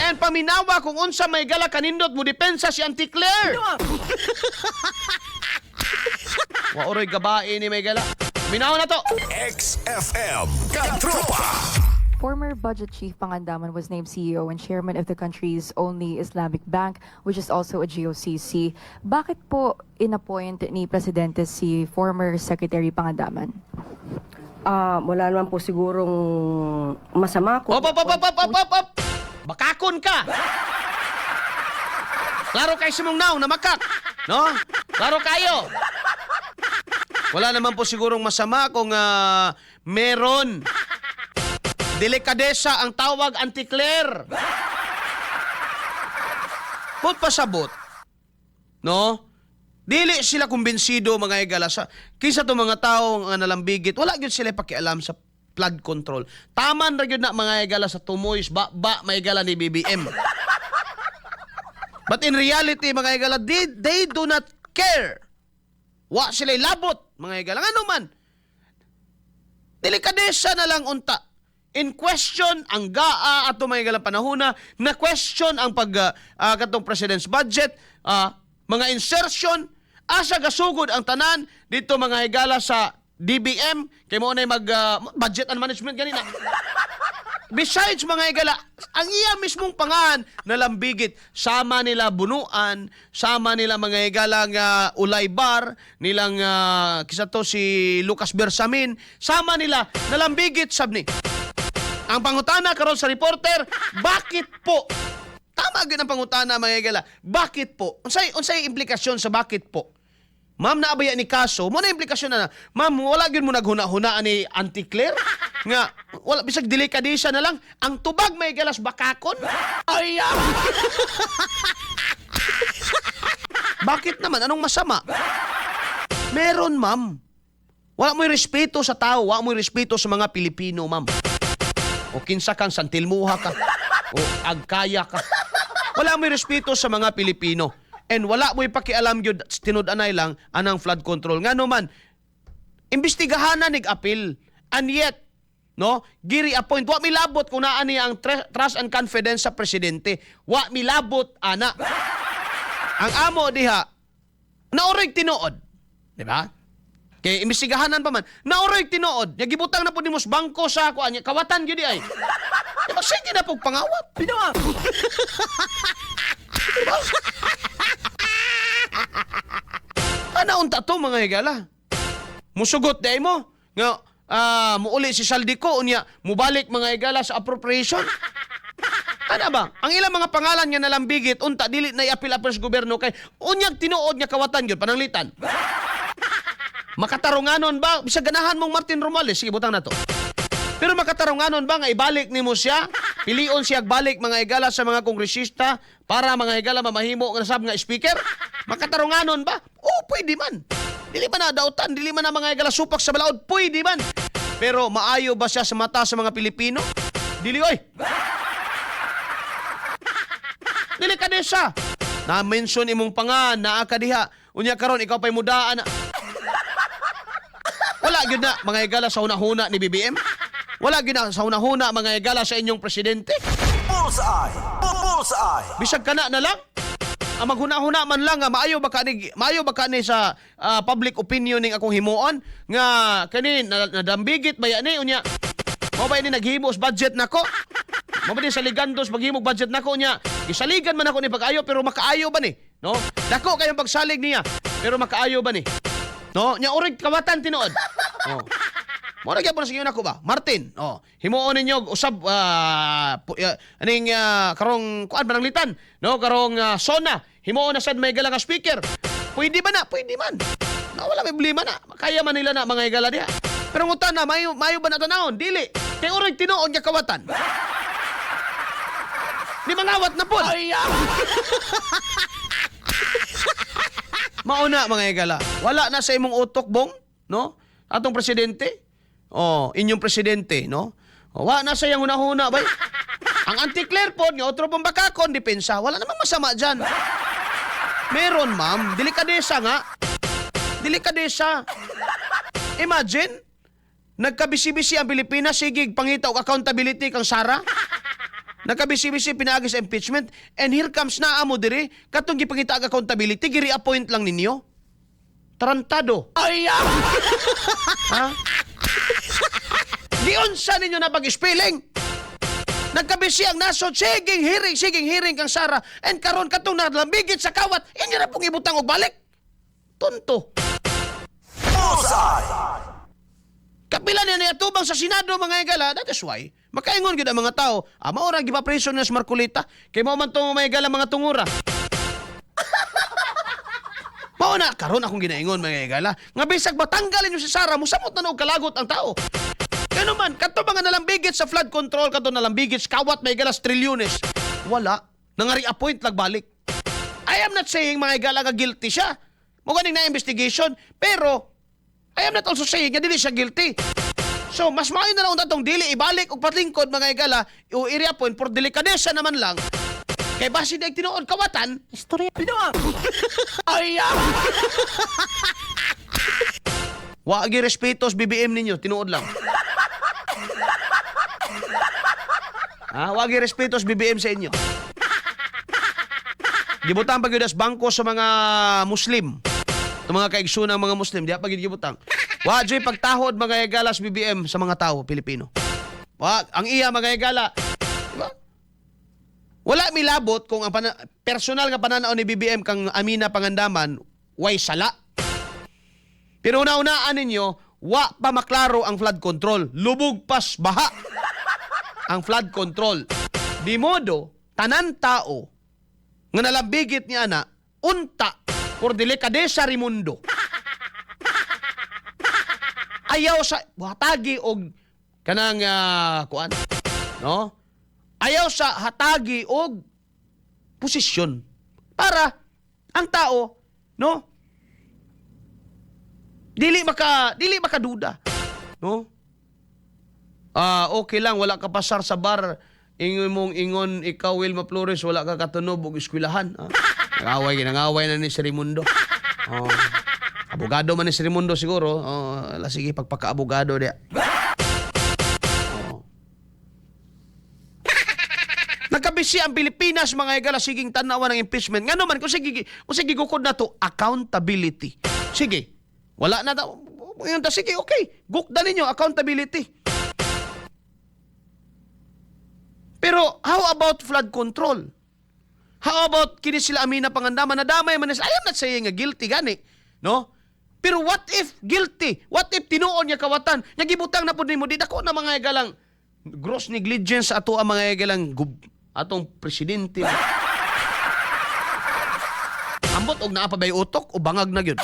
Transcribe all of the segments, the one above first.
And paminawa kung unsa may gala kanindot mo depensa si Auntie Claire. Wa oroy gabae ni may gala. Minawa na to. XFM Katropa. Former Budget Chief Pangandaman was named CEO and chairman of the country's only Islamic bank, which is also a GOCC. Bakit po inappoint ni Presidente si former Secretary Pangandaman? Wala naman po sigurong masama ko. Op. Bakakon ka. Klaro kay simong naw na makak. No? Klaro kayo. Wala naman po sigurong masama kung meron delikadesa ang tawag Auntie Claire. Put pasabot. No? Dili sila kumbinsido mga igala sa kisa to mga tao nga nalambigit. Wala gyud sila pakialam sa flood control. Taman ra gyud na mga igala sa tumoy ba maigala ni BBM. But in reality mga igala, they do not care. Wa sila labot mga igala. Ano man? Delikadesa na lang unta. In question ang GAA ato may galang panahona na question ang katong president's budget, mga insertion, asa gasugod ang tanan dito mga higala sa DBM kay mo na mag budget and management ganina. Besides mga higala, ang iya mismong pangan na lambigit, sama nila bunuan, sama nila mga higala nga ulay bar, nilang kisa to si Lucas Bersamin, sama nila nalambigit sabni. Ang pangutana karon sa reporter, bakit po? Tama gyud ang pangutana mga igala. Bakit po? Unsay implikasyon sa bakit po? Ma'am, naabaya ni kaso, mo na implikasyon na. Ma'am, wala gyud mo naghuna-hunaan ni Auntie Claire nga wala bisag delikadesa na lang. Ang tubag may galas bakakon. Ay. Bakit naman? Anong masama? Meron, ma'am. Wala mo'y respeto sa tao, wala mo'y respeto sa mga Pilipino, ma'am. O kinsa kang santilmuha ka, o agkaya ka. Wala mo'y respeto sa mga Pilipino. And wala mo'y pakialam yun, tinud-anay lang, anang flood control. Nga naman, imbestigahan na nig-apil. And yet, no, giri appoint. Wa milabot kung naan niya ang trust and confidence sa presidente. Wa milabot, ana. Ang amo diha, naorig tinuod. Diba? Kay imbestigahanan pa man. Naoray tinuod. Nya gibutang na po ni mos bangko sa ako anya. Kawatan gyud ay. E magsige na pog pangawat. Bitaw. Ana unta to mga higala. Musugot day mo nga muuli si Saldico unya mubalik mga higala sa appropriation. Ana ba? Ang ilang mga pangalan nga nalambigit unta dili na iapil-apil sa gobyerno kay unyag tinuod nga kawatan gyud pananglitan. Makatarunganon ba? Bisa ganahan mong Martin Romales. Sige, butang na to. Pero makatarunganon ba nga ibalik ni mo siya? Pilion siya balik mga higala sa mga kongresista para mga higala mamahimo nga sab nga speaker? Makatarunganon ba? Oh, pwede man. Dili man na dautan, dili man na mga higala supak sa balaod, pwede man. Pero maayo ba siya sa mata sa mga Pilipino? Dili, oy. Dili ka din siya. Na-mention imong pangan, naa ka diha. Unya karon ikaw pa'y mudaan na. Wala gyud na mga higala sa hunahuna ni BBM. Wala gyud na sa hunahuna mga higala sa inyong presidente. Bullseye! Bullseye! Bisag kana na lang. Ang maghuna-huna man lang nga maayo ba kani sa public opinion ning akong himuon nga kani nadambigit ba yani unya. Mo ba ini naghimos budget nako? Mo ba ni sa ligandos paghimog budget nako unya. Gisaligan man ako ni pag-ayo pero makaayo ba ni? No? Dako kayong pagsalig niya pero makaayo ba ni? No, nya urig kawatan tinuod. Oh. Mo ra gyapon sa inyo nako ba? Martin. Oh, himuon ninyo usab aning karong kuan mananglitan, no? Karong sona. Himuon na sad may gala nga speaker. Pwede ba na? Pwede man. No, wala may problema na. Kaya man nila na mga higala diha. Pero ngutan na mayo ba na tanawon? Dili. Kay urig tinuod nya kawatan. Di mangawat na pod. Mauna mga higala. Wala na sa imong utok bong, no? Atong presidente. Oh, inyong presidente, no? Oh, wala na sa yang hunahuna bay. Ang Auntie Claire pod nga otro pang bakakon depensa. Wala namang masama diyan. Meron, ma'am. Delikadesa nga. Delikadesa. Imagine, nagkabisi-bisi ang Pilipinas, sigig pangita og accountability kang Sara. Nagkabisi-bisi pinaagi sa impeachment and here comes na amo diri katong gipangita ang accountability giri-appoint lang ninyo. Tarantado. Ha? Diyon sa ninyo na pag-spelling. Nagkabisi ang nasod, siging hearing kang Sara, and karon katong nalambigit sa kawat, inyo na pong ibutang og balik. Tonto. Bullseye. Kapila niya tubang sa Senado mga igala, that is why, makaingon gyud ang mga tao, maura gipapreso na sa Marcolita, kay mo man tong mga igala mga tungura. Mao na karon akong ginaingon mga igala, nga bisag matanggalin niyo si Sara, musamot na og kalagot ang tao. Kano man, kato mga nalambigit sa flood control, kato nalambigit sa kawat may galas trilyones. Wala, nangari-appoint lagbalik. I am not saying mga igala nga guilty siya. Muganing na investigation, pero I am not also saying nga dili siya guilty. So, mas maayo na lang tatong dili ibalik og patlingkod mga igala, o i-reappoint for delikadesa naman lang. Kay basi na tinuod kawatan, istorya binuang. Wa gi respetos BBM ninyo, tinuod lang. Wa gi respetos BBM sa inyo. Gibutang pag yudas bangko sa mga Muslim. Sa mga kaigsunang mga Muslim, di pa gibutang. Wa joy pagtahod mga igalas BBM sa mga tao Pilipino. Wa ang iya mga igala. Diba? Wala milabot kung ang personal nga pananaw ni BBM kang Amina Pangandaman way sala. Pero una-unaan ninyo, wa pa maklaro ang flood control. Lubog pas baha ang flood control. Di modo, tanan tao nga nalambigit niya na unta por delikadesa rimundo. Ayaw sa hatagi og kanang kuan, no? Ayaw sa hatagi og posisyon para ang tao, no? Dili makaduda, no? Okay lang wala ka pasar sa bar, ingon ikaw Wilma Flores wala ka katunob og eskwelahan. Nangaway na ni si Raimundo. Abogado man ni si Raimundo siguro. Sige pagpaka-abogado dia. Nagkabisi ang Pilipinas mga igala siging tanawan ng impeachment. Ngano man kung sige gukod na to accountability. Sige. Wala na daw. Sige, okay. Gukda ninyo accountability. Pero how about flood control? How about kini sila Amina Pangandaman na damay man I am not saying nga guilty gani, no? Pero what if guilty? What if tinuon niya kawatan? Nagibutang na pud nimo di dako na mga igalang gross negligence ato ang mga igalang atong presidente. Ambot og naa pa bay utok o bangag na gyud.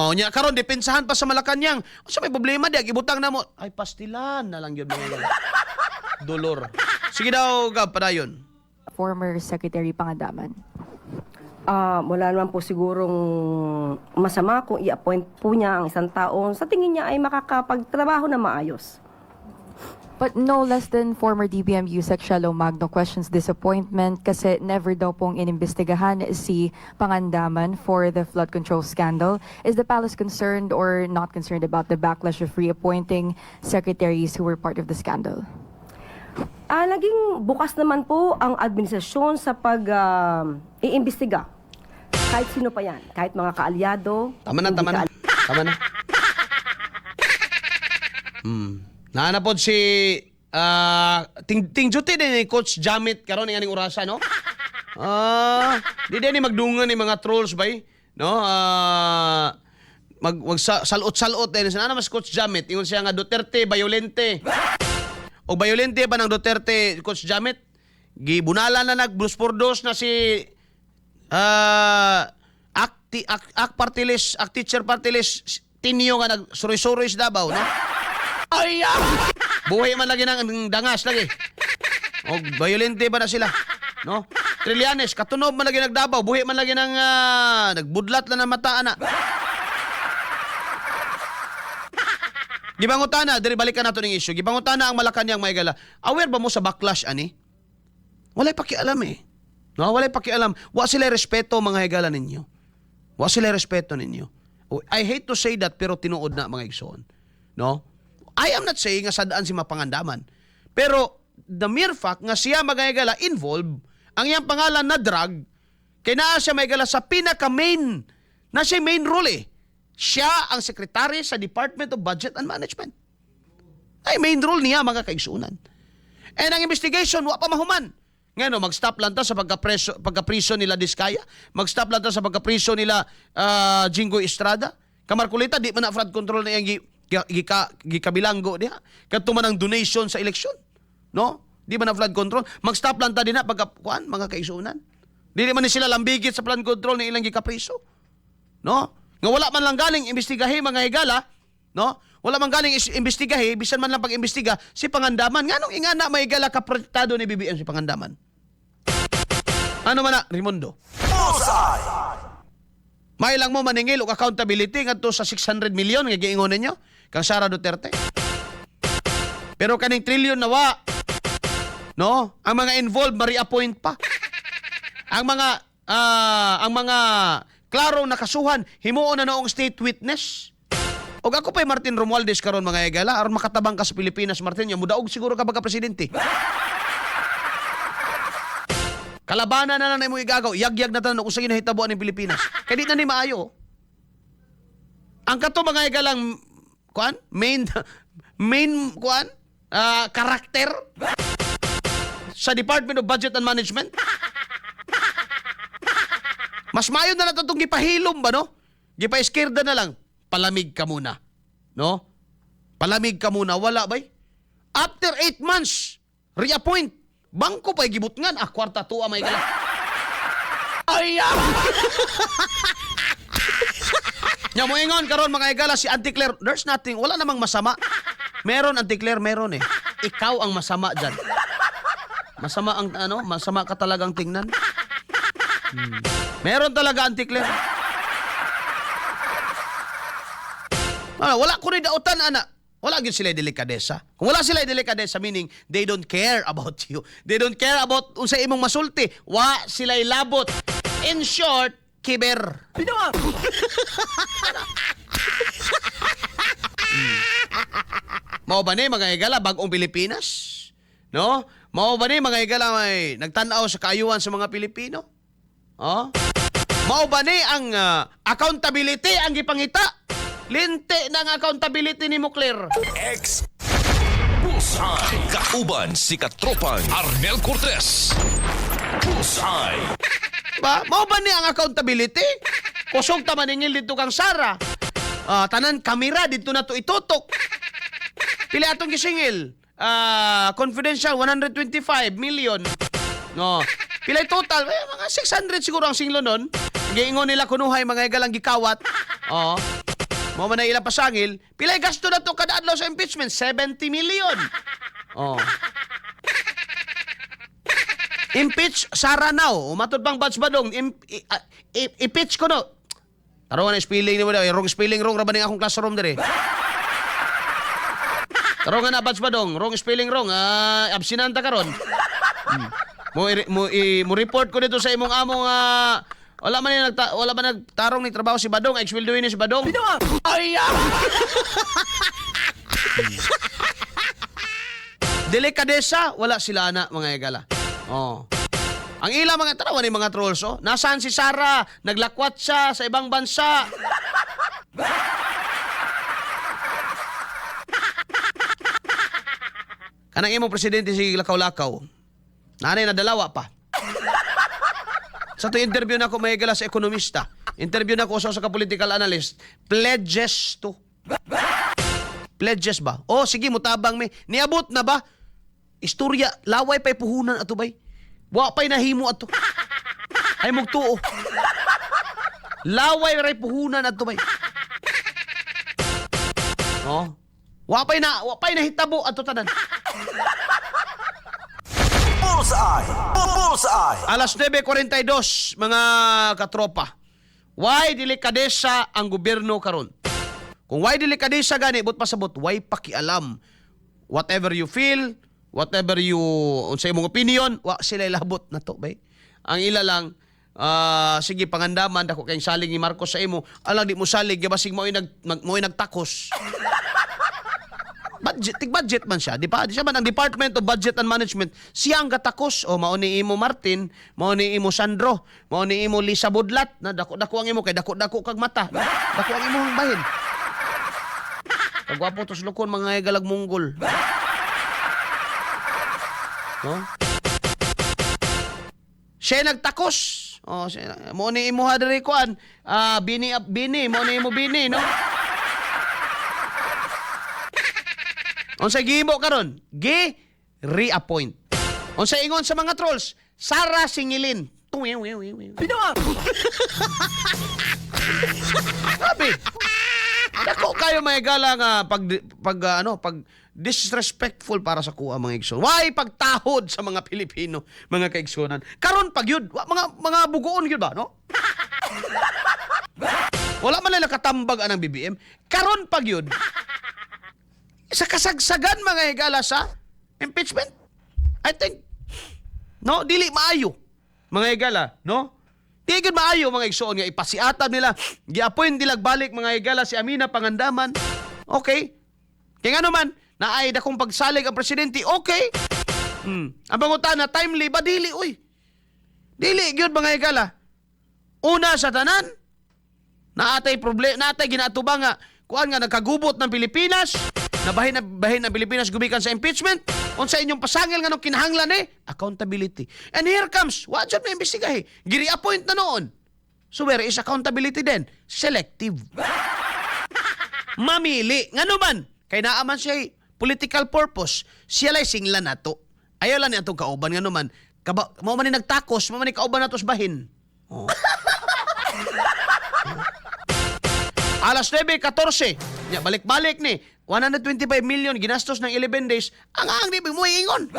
Nya karon depensahan pa sa Malacañang. Sa may problema di gibutang namo. Ay pastilan na lang gyud mga dolor. Sige daw gab padayon. Former Secretary Pangandaman. Wala naman po sigurong masama kung i-appoint po niya ang isang tao sa tingin niya ay makakapagtrabaho na maayos. But no less than former DBMU Sec Shelo Magno questions disappointment kasi never daw pong inimbestigahan si Pangandaman for the flood control scandal. Is the palace concerned or not concerned about the backlash of reappointing secretaries who were part of the scandal? Naging bukas naman po ang administrasyon sa pag-iimbestiga. Kahit sino pa yan, kahit mga kaalyado. Tama na. Naanapod si Tingjuti din ni Coach Jamit karon nga ning orasa, no? Di din ni magdungan ni mga trolls bay, no? Salot-salot din sana mas Coach Jamit ingon siya nga Duterte violente. O violente ba ng Duterte Coach Jamit? Gibunala na nagbuspordos na si teacher party list Tinio nga nag-suroy-suroy sa Davao, no? Buhay man lagi ng dangas lagi. O violente ba na sila? No? Trillanes, katunob man lagi nagdabaw. Buhay man lagi ng nagbudlat lang ng mata, ana. Gibangutana, diri balikan nato ning issue. Gibangutana ang Malacañang mga igala. Aware ba mo sa backlash ani? Walay pakialam eh. No, walay pakialam. Wa sila respeto mga igala ninyo. Wa sila respeto ninyo. I hate to say that pero tinuod na mga igsoon. No? I am not saying nga sadaan si mapangandaman. Pero the mere fact nga siya magayagala involved ang iyang pangalan na drug kay naa siya magayagala sa pinaka-main na siya main role eh. Siya ang sekretary sa Department of Budget and Management. Ay main role niya mga kaigsunan. And ang investigation wa pa mahuman. Ngano mag-stop lang ta sa pagka-priso nila Diskaya, mag-stop lang ta sa pagka-priso nila Jingo Estrada. Kamarkulita di man na fraud control na iyang gikabilanggo diha. Kadto man ang donation sa eleksyon. No? Di man na flood control. Mag-stop lang ta din na pagka mga kaigsunan. Dili man ni sila lambigit sa flood control na ilang gikapriso. No? Nga wala man lang galing imbestigahe mga higala, no? Wala man galing imbestigahe, bisan man lang pag-imbestiga si Pangandaman. Nganong ingana may higala kaprotektado ni BBM si Pangandaman? Ano man na, Raimundo? Bullseye! May lang mo maningil og accountability ngadto sa 600 million nga giingon ninyo kang Sara Duterte. Pero kaning trillion nawa, no? Ang mga involved ma-reappoint pa. Ang mga klarong nakasuhan himuon na noong state witness. Og ako pa'y Martin Romualdez karon mga higala aron makatabang ka sa Pilipinas, Martin, nya mudaog siguro ka pagka presidente. Kalabanan na lang na imong igagaw, yagyag na tanan kung sa ginahitabuan ng Pilipinas. Kaya di na ni maayo. Ang kato mga higalang main karakter sa Department of Budget and Management. Mas mayo na nato itong gipahilom ba, no? Gipa-iskirda na lang. Palamig ka muna. No? Palamig ka muna. Wala bay? After 8 months, reappoint. Bangko pa'y gibutngan. Kwarta tuwa may gala. Ayaw! Nya mo ingon karon mga igala si Auntie Claire, there's nothing, wala namang masama. Meron Auntie Claire, meron eh. Ikaw ang masama dyan. Masama ang masama ka talagang tingnan. Meron talaga Auntie Claire. Wala ko rin dautan, ana. Wala gyud sila delikadesa. Kung wala sila delikadesa, meaning they don't care about you. They don't care about unsa imong masulti. Wa sila labot. In short, kiber. Mao ba ni mga higala bagong Pilipinas? No? Mao ba ni mga higala may nagtan-aw sa kaayuhan sa mga Pilipino? Oh? Mao ba ni ang accountability ang gipangita? Linte ng accountability ni Mocler. X Bullseye. Kauban si Katropan Arnel Cortez. Bullseye. Ba? Mao ba ni ang accountability? Kusog ta maningil dito kang Sara. Tanan kamera dito na to itutok. Pili atong gisingil. Confidential 125 million. No. Pila total? Mga 600 siguro ang singlo nun. Giingon nila kunuhay mga igalang gikawat. Mo man na ilang pasangil, pilay gasto na to kada adlaw sa impeachment, 70 million. Impeach Sara now. Matod pang batch badong. Impeach ko no. Karon na spelling ni mo daw, wrong spelling wrong ra ba ning akong classroom dire. Karon nga na batch badong, wrong spelling wrong. Absinanta karon. Mo report ko dito sa imong among wala man nagtarong ni trabaho si Badong, ex-wildoin ni si Badong. Ayaw! Delikadesa, wala sila na mga higala. Ang ilang mga tarawan ni mga trolls, nasaan si Sara? Naglakwat siya sa ibang bansa. Kanang imong presidente si Lakaw-Lakaw. Nanay na dalawa pa. Sa to interview na ako may gala sa ekonomista. Interview na ako sa political analyst. Pledges to. Pledges ba? Sige, mutabang may. Niabot na ba? Istorya, laway pa'y puhunan ato bay. Wa pa'y nahimo ato. Ay magtuo. Laway ray puhunan ato bay. Wa pa'y nahitabo ato tanan. Bullseye. Bullseye. Alas 9:42 mga katropa. Why delikadesa ang gobyerno karon? Kung why delikadesa gani but pasabot why pakialam. Whatever you feel, whatever you unsay imong opinion, wa sila labot na to bay. Ang ila lang sige pangandaman dako kay saling ni Marcos sa imo, alang di mo salig gabasig mo nagtakos. tig-budget man siya, di ba? Di siya man ang Department of Budget and Management, siya ang gatakos. O, mao ni imo Martin, mao ni imo Sandro, mao ni imo Lisa Budlat, na dako-dako ang imo, kay dako-dako kag mata. Dako ang imong bahin. Kagwapo tos lukon, mga galag munggol. No? Siya nagtakos. Oh, mo ni imo hadiri kuan. Bini, mo ni imo bini, no? Unsa gihimo karon? Reappoint. Unsa ingon sa mga trolls? Sara Singilin. Binawa. Sabi. Dako kayo may gala nga pag disrespectful para sa kuha mga igsoon. Why pagtahod sa mga Pilipino, mga kaigsunan? Karon pag yun, mga bugoon yun ba, no? Wala man nila katambag anang BBM. Karon pag yun, sa kasagsagan mga higala sa impeachment, I think, no, dili maayo, mga higala, no? Dili gud maayo mga igsoon nga ipasiatab nila, gi-appoint nila balik mga higala si Amina Pangandaman. Okay? Kaya nga naman, naay dakong pagsalig ang presidente, okay? Ang pangutana, timely ba? Dili, uy. Dili, yun mga higala. Una sa tanan, naatay ginatubang nga, kuan nga nagkagubot ng Pilipinas, nabahin ng Pilipinas gumikan sa impeachment, unsa inyong pasangil nga nung kinahanglan accountability. And here comes, what job na imbestigahe? Giri-appoint na noon. So where is accountability then? Selective. Mamili. Nga naman, kay naaman siya political purpose, siya lay singlan nato. Ayaw lang niya itong kauban nga naman. Mo man ni nagtakos, mo man ni kauban natos bahin. Oh. Alas 9:14. Ya, balik-balik ni. 125 million ginastos ng 11 days. Ang di mo ingon.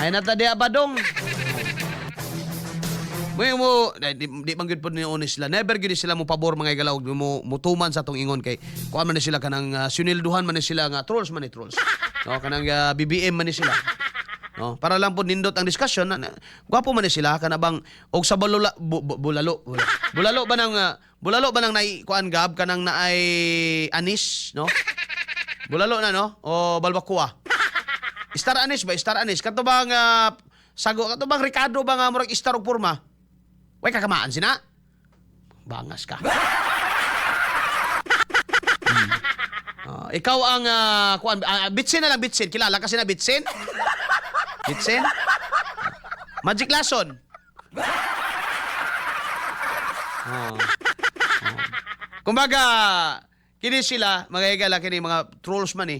Ay natadya ba dong? Di man gud po ni honest sila. Never gid sila mo pabor mga igalaw mo mutuman sa tong ingon kay kuan man ni sila kanang sunilduhan man ni sila nga trolls man ni trolls. No, kanang BBM man ni sila. No, para lang po nindot ang discussion. Gwapo man ni sila kanabang og sa bulalo ba nang nai kuan gab kanang naay anis, no? Bulalo na no o balbakua. Star anis kato bang sago kato bang Ricardo ba nga murag star og porma? Way kakamaan sina. Bangas ka. Ikaw ang kuan Bitsin na lang Bitsin. Kilala kasi na Bitsin? Bitsin? Magic Lason. Kumbaga, kini sila, mga higala, kini mga trolls man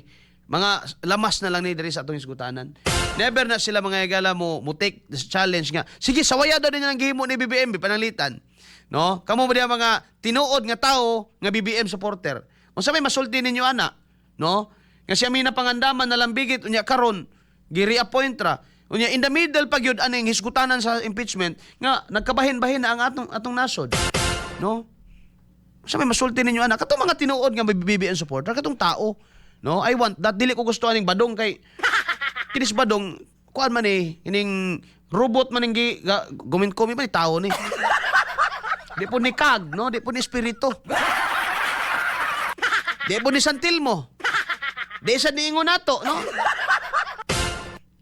mga lamas na lang ni diri sa atong isgutanan. Never na sila mga higala mo take this challenge nga. Sige, sawaya daw din ang gihimo ni BBM, pananglitan. No? Kamo ba diya mga tinuod nga tao nga BBM supporter? Unsa may masulti ninyo ana? No? Nga si Amina Pangandaman nalambigit unya karon gi-reappoint ra. Unya in the middle pag yun aning hisgutanan sa impeachment nga nagkabahin-bahin na ang atong nasod. No? Sa may masulti ninyo anak katong mga tinuod nga BBM supporter katong tao. No? I want that dili ko gusto aning badong kay kinis badong kuan man ining robot man ning gumin-komi man tao ni. Di po ni kag, no? Di po ni espiritu. Di po ni santilmo. Di sa niingon nato, no?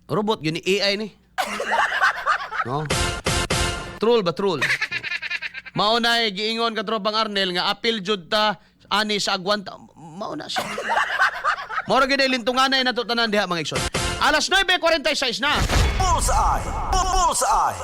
Robot yun ni AI ni. No? Troll ba troll? Maunay giingon ka tropang Arnel nga apil jud ta ani sa agwanta. Mauna siya. Mora gid lintunganay nato tanan diha mga igsoon. Alas 9:46 na. Bullseye! Bullseye!